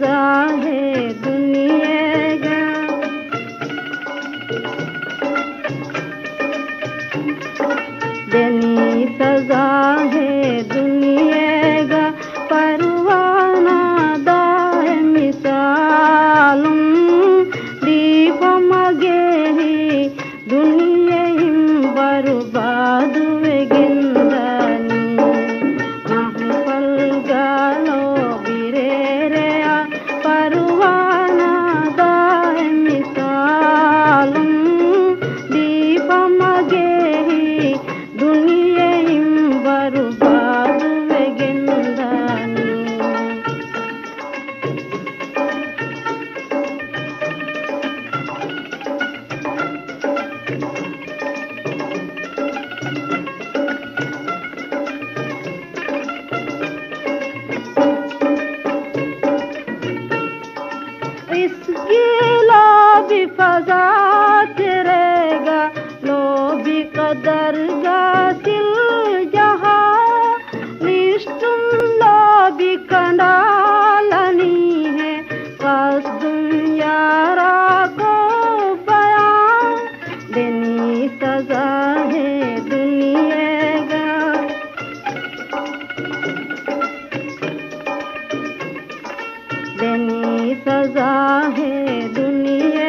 सजा है दुनिया का, देनी सजा है दुनिया का परवाना दाए मिसालुम दीप मगे ही दुनिया हिम बर्बाद गिंदनी महफल गालो बिरेरे परवाना दाए मिसालुम दीप मगे ही दुनिया हिम बर्बाद गिंदनी। इसकी लोभी फजा करेगा लोभी कदर गासिल जहाँ निष्ठुम लोभी कंडालनी है कसदुम यारा को बयां देनी सजा है दुनिया का, देनी सजा है दुनिया